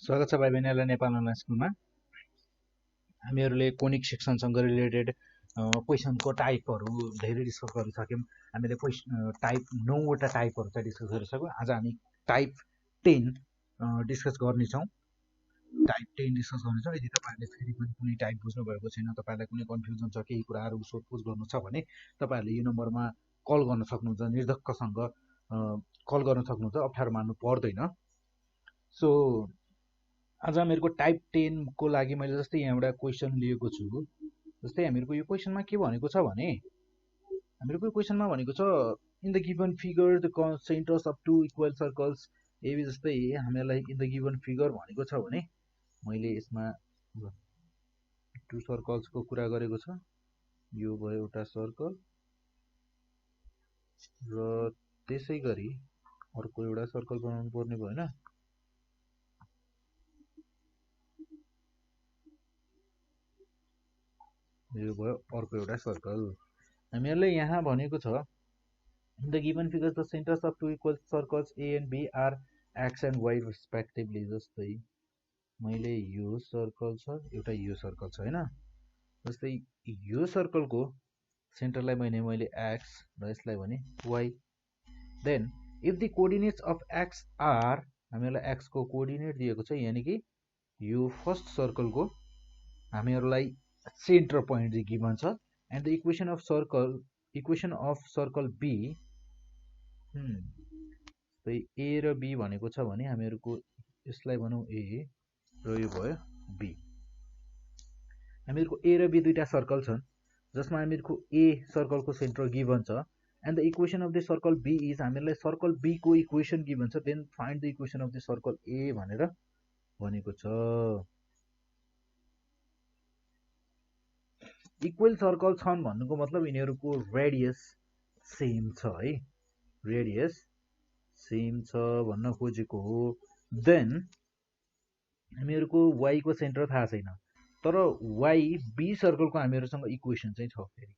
स्वागत छ भाइ बहिनीहरुलाई नेपाल अनलाइन स्कुलमा। हामीहरुले कोनिक सेक्सनसँग रिलेटेड क्वेशनको टाइपहरु धेरै डिस्कस गरिसक्यौं। हामीले टाइप 9 वटा टाइपहरु चाहिँ डिस्कस गरिसक्यौं। आज हामी टाइप 10 डिस्कस गर्ने छौं। टाइप 10 डिस्कस गर्ने छौं। यदि तपाईहरुले फेरि पनि कुनै टाइप बुझ्नु भएको छैन, तपाईहरुलाई कुनै कन्फ्युजन छ, केही कुराहरु सोधपुछ गर्नु छ भने तपाईहरुले यो नम्बरमा कल गर्न सक्नुहुन्छ। निर्धक्कसँग कल गर्न सक्नुहुन्छ, अप्ठ्यारो मान्नु पर्दैन। सो आज हामीहरुको टाइप 10 को लागि मैले जस्तै यहाँ एउटा क्वेशन लिएको छु। जस्तै हामीहरुको यो क्वेशनमा के भनेको छ भने हामीहरुको क्वेशनमा भनेको छ in the given figure the centres of two equal circles A B. जस्तै हामीलाई इन द गिवन फिगर भनेको छ भने मैले यसमा टु सर्कल्स को कुरा गरेको छ। यो भयो एउटा सर्कल र त्यसैगरी अर्को एउटा सर्कल बनाउनु पर्ने भयो हैन। यो भयो अर्को एउटा सर्कल। हामीहरुले यहाँ भनेको छ in the given figures the centres of two equal circles A and B are X and Y respectively. जस्तै मैले यो सर्कल छ, एउटा यो सर्कल छ हैन। जस्तै यो सर्कलको सेन्टरलाई मैले एक्स र यसलाई भने Y. Then if the coordinates of X R, हामीहरुलाई एक्स को कोअर्डिनेट दिएको छ, यानी कि यो फर्स्ट सर्कलको हामीहरुलाई सेन्टर पोइन्ट गिभन छ। And the equation of circle B, A र बी भनेको छ भने हामीहरुको यसलाई भनौं ए र यो भयो बी। हामीहरुको ए र बी दुईटा सर्कल छन् जसमा हामीहरुको ए सर्कलको सेन्टर गिभन छ। And the equation of the circle B is, हामीहरुलाई सर्कल बी को इक्वेसन गिभन छ। Then find the equation of the circle A भनेर भनेको छ। इक्वल सर्कल छन् भन्नुको मतलब यिनीहरुको रेडियस सेम छ है, रेडियस सेम छ भन्न खोजेको हो। देन हामीहरुको y को सेन्टर थाहा छैन, तर y बी सर्कलको हामीहरुसँग इक्वेसन चाहिँ छ। फेरि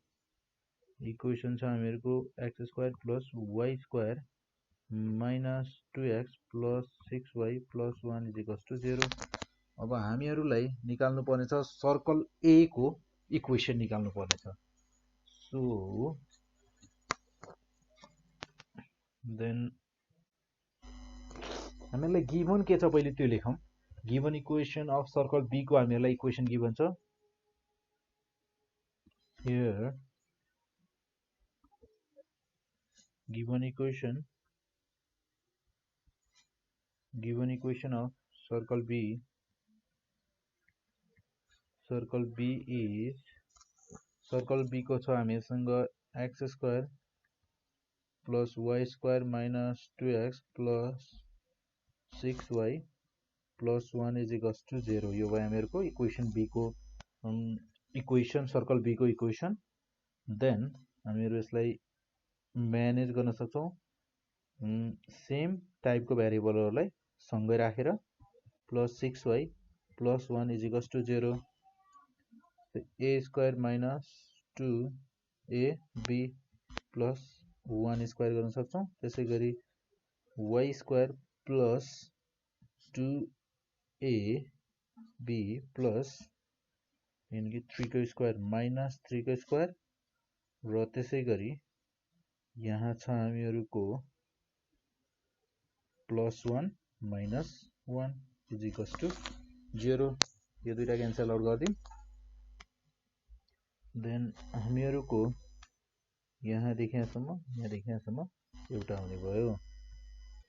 इक्वेसन छ हामीहरुको x² + y² - 2x + 6y + 1 = 0। अब हामीहरुलाई निकाल्नु पर्ने छ सर्कल ए को इक्वेसन निकाल्नु पर्ने छ। सो देन हामीलाई गिभन के छ पहिले त्यो लेखौं। Given equation of circle B को हामीलाई इक्वेसन गिभन छ। Here given equation of circle B is, circle B को छ हामीसँग x² + y² - 2x + 6y + 1 = 0। यो भयो हामीहरुको इक्वेसन बी को इक्वेसन, सर्कल बी को इक्वेसन। देन हामीहरु यसलाई म्यानेज गर्न सक्छौं सेम टाइपको भेरिएबलहरुलाई सँगै राखेर। + 6y + 1 = 0। a² - 2ab + 1² गर्न सक्छौं। त्यसैगरी y² + 2ab + यानी कि 3 को स्क्वायर - 3 को स्क्वायर। र त्यसैगरी यहाँ छ हामीहरुको +1 - 1 = 0। यो दुईटा क्यान्सल आउट गर्दियौं। देन हामीहरुको यहाँ देखि यहाँसम्म एउटा हुने भयो।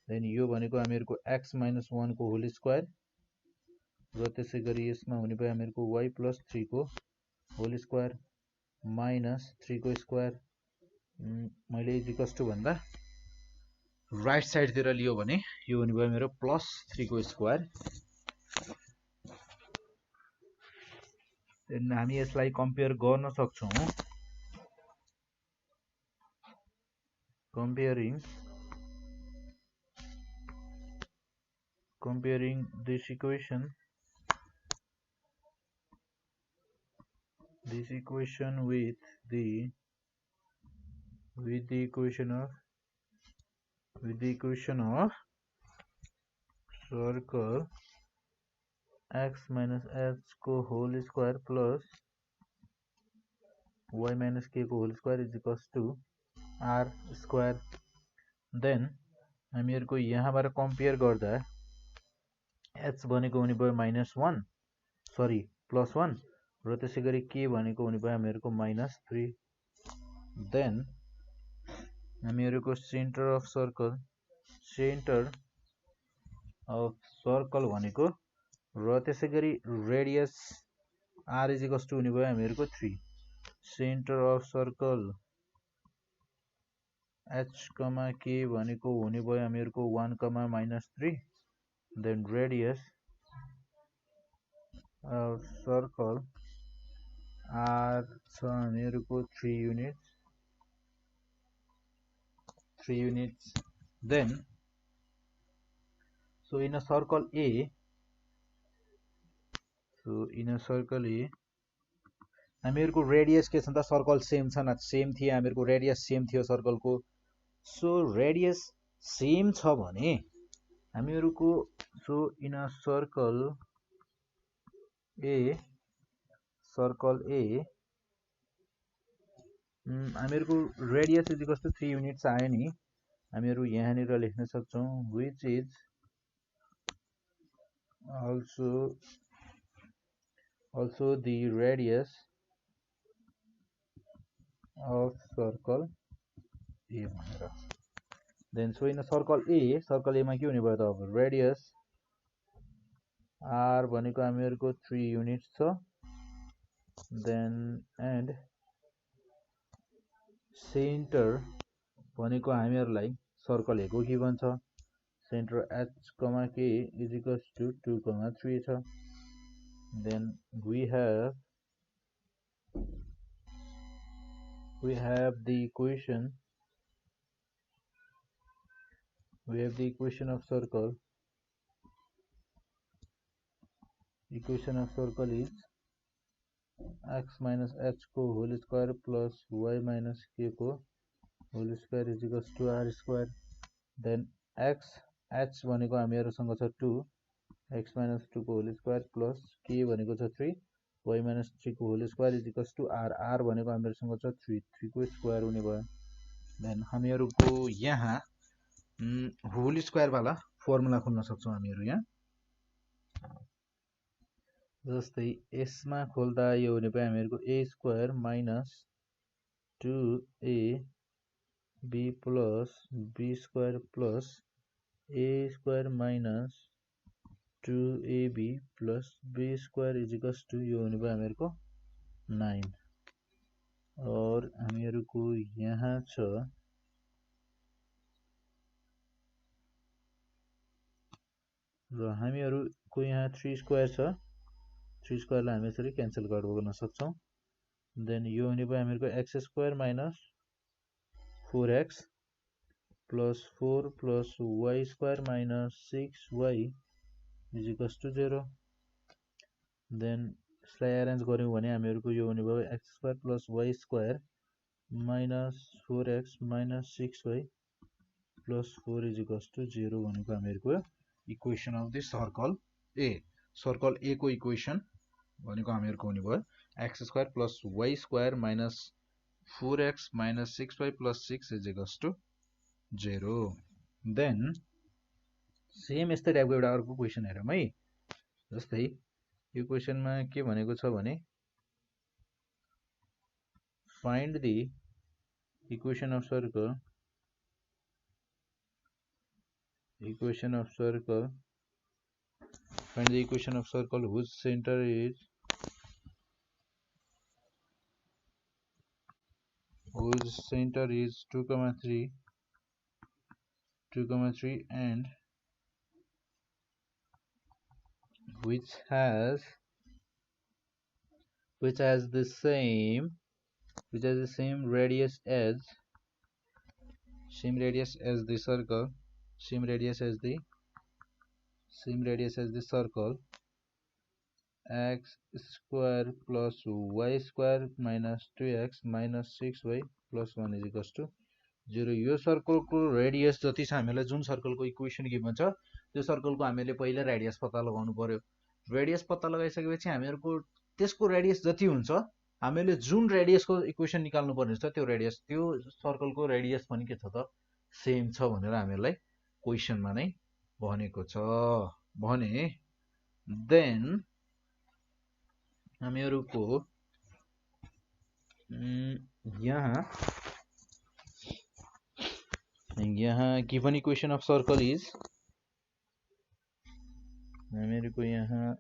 देन यो भनेको हामीहरुको x - 1 को होल स्क्वायर र त्यसैगरी यसमा हुने भयो हामीहरुको y + 3 को होल स्क्वायर - 3 को स्क्वायर। मैले इक्वल्स भन्दा राइट साइड तिर लियो भने यो हुने भयो मेरो +3 को स्क्वायर। देन हामी यसलाई कम्पेयर गर्न सक्छौं। comparing this equation with the equation of circle x minus h को whole square plus y minus k को whole square is equals to r square. Then हामीहरुको यहाँबाट कम्पेयर गर्दा h भनेको हुने भयो -1 सरी +1 र त्यसैगरी k भनेको हुने भयो हामीहरुको -3. Then हामीहरुको सेन्टर अफ सर्कल भनेको र त्यसैगरी radius r is equals to हुने भयो हामीहरुको 3. Centre of circle h, k भनेको हुने भयो हामीहरुको 1, -3. Then radius of circle r छ हामीहरुको 3 units. Then so in a circle A, हामीहरुको रेडियस के छ त सर्कल सेम छ न, सेम थियो हामीहरुको रेडियस सेम थियो सर्कल को. सो रेडियस सेम छ भने हामीहरुको so in a circle A हामीहरुको radius is equals to 3 units आयो नि. हामीहरु यहाँनिर लेख्न सक्छौं which is also the radius of circle A भनेर. Then so in a circle A मा के हुने भयो त अब रेडियस r भनेको हामीहरुको 3 युनिट्स छ. Then and सेन्टर भनेको हामीहरुलाई सर्कल A को गिभन छ. Centre h, k is equals to 2, 3 छ. Then we have the equation of circle. Equation of circle is x minus h को whole square plus y minus k को whole square is equals to r square. Then h भनेको हामीहरुसँग छ 2, x minus 2 को whole square plus k भनेको छ 3, y minus 3 को whole square is equals to r भनेको हामीहरुसँग छ 3 को स्क्वायर हुने भयो. Then हामीहरुको यहाँ होल स्क्वायर वाला फर्मुला खोल्न सक्छौं हामीहरु यहाँ. जस्तै यसमा खोल्दा यो हुने भयो हामीहरुको a square minus 2ab plus b square plus a square minus 2ab plus b square is equals to यो हुने भयो हामीहरुको 9. और हामीहरुको यहाँ छ र हामीहरुको यहाँ 3 स्क्वायर छ. 3 स्क्वायर लाई हामी यसरी क्यान्सल गर्न सक्छौं. देन यो हुने भयो हामीहरुको x square minus 4x plus 4 plus y square minus 6y is equals to 0. Then यसलाई अरेन्ज गर्यौं भने हामीहरुको यो हुने भयो x square plus y square minus 4x minus 6y plus 4 is equals to 0 भनेको हामीहरुको equation of the circle A. Circle A को इक्वेसन भनेको हामीहरुको हुने भयो x square plus y square minus 4x minus 6y plus 6 is equals to 0. Then same यस्तै टाइपको एउटा अर्को क्वेशन हेरौं है. जस्तै यो क्वेशनमा के भनेको छ भने find the equation of circle find the equation of circle whose center is 2, 3 and which has the same radius as the circle, same radius as the circle x square plus y square minus 2x minus 6y plus 1 is equals to 0. यो circle को radius जति छ हामीलाई जुन circle को equation given छ त्यो circle को हामीले पहिले रेडियस पत्ता लगाउनु पर्यो. रेडियस पत्ता लगाइसकेपछि हामीहरुको त्यसको रेडियस जति हुन्छ हामीले जुन रेडियसको इक्वेसन निकाल्नु पर्ने छ त्यो रेडियस त्यो सर्कलको रेडियस पनि के छ त सेम छ भनेर हामीहरुलाई क्वेशनमा नै भनेको छ भने देन हामीहरुको यहाँ given equation of circle is हामीहरुको यहाँ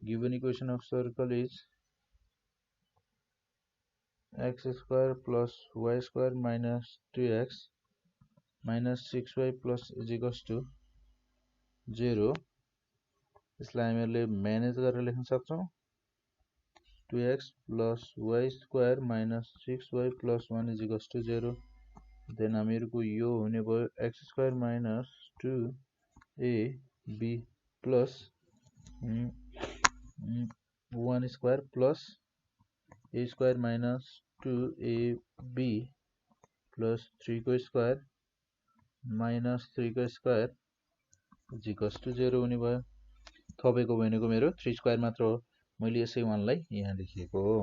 given equation of circle is x square plus y square minus 2x minus 6y plus is equals to 0 यसलाई हामीले म्यानेज गरेर लेख्न सक्छौं 2x plus y square minus 6y plus 1 is equals to 0 then हामीहरुको यो हुने भयो x square minus 2ab plus 1 square plus a square minus 2ab plus 3 को square minus 3 को square is equals to 0 हुने भयो थपेको भनेको मेरो 3 square मात्र हो मैले यसै 1 लाई यहाँ लेखेको हो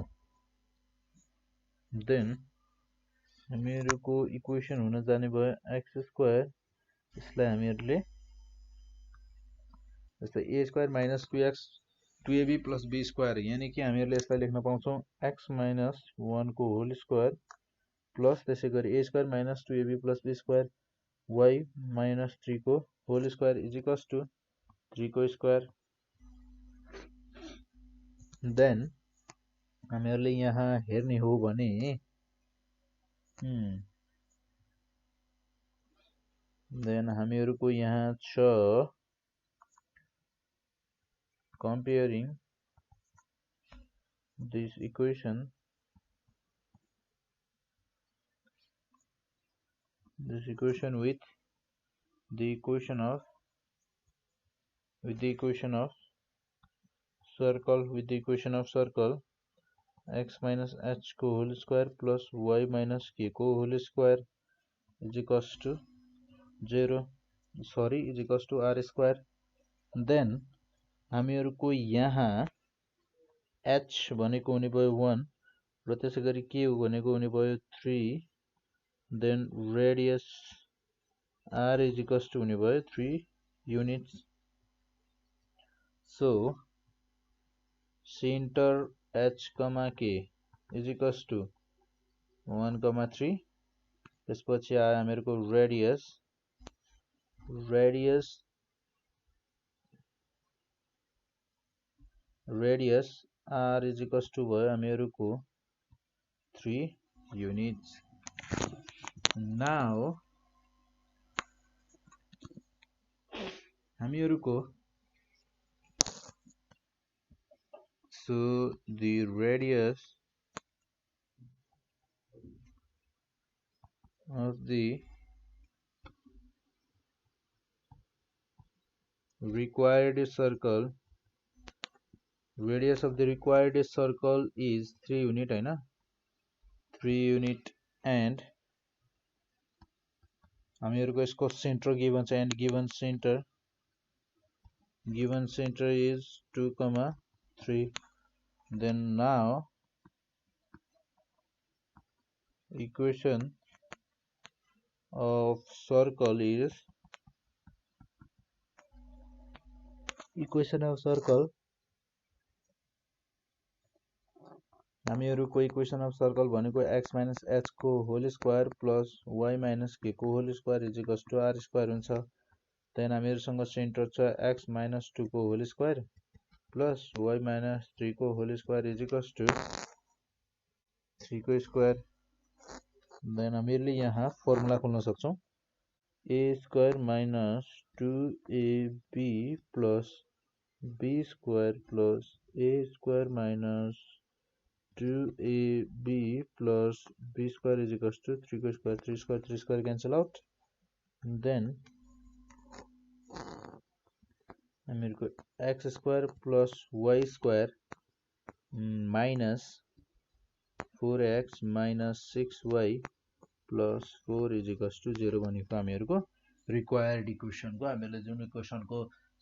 then हामीहरुको इक्वेसन हुन जाने भयो x square यसलाई हामीहरुले जस्तै a square minus 2x 2ab plus b square यानी कि हामीहरुले यसलाई लेख्न पाउँछौं x minus 1 को होल स्क्वायर प्लस त्यसैगरी a square minus 2ab plus b square y minus 3 को whole square is equals to 3 को स्क्वायर देन हामीहरुले यहाँ हेर्ने हो भने देन हामीहरुको यहाँ छ comparing this equation with the equation of circle x minus h को whole square plus y minus k को whole square is equals to 0 is equals to r square then हामीहरुको यहाँ h भनेको हुने भयो 1 र त्यसैगरी k भनेको हुने भयो 3 then radius r is equals to हुने भयो 3 units so center h k is equals to 1 3 त्यसपछि आयो हामीहरुको radius r is equals to भयो हामीहरुको 3 units now हामीहरुको so the radius of the required circle is 3 unit हैन 3 unit and हामीहरुको यसको centre given छ and given center is 2, 3 then now equation of circle is हामीहरुको equation of circle भनेको x minus h को whole square plus y minus k को whole square is equals to r square हुन्छ then हामीहरुसँग centre छ x minus 2 को whole square plus y minus 3 को whole square is equals to 3 को square then हामीहरुले यहाँ formula खोल्न सक्छौं a square minus 2ab plus b square plus a square minus 2ab plus b square is equals to 3 को square 3 square cancel out then हामीहरुको x square plus y square minus 4x minus 6y plus 4 is equals to 0 भनेको हामीहरुको required इक्वेसनको हामीले जुन इक्वेसनको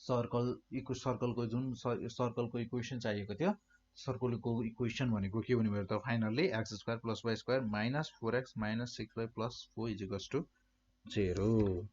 सर्कलको जुन सर्कलको equation चाहिएको थियो सर्कलको equation भनेको के हुने भयो त finally x² + y² - 4x - 6y + 4 is equals to 0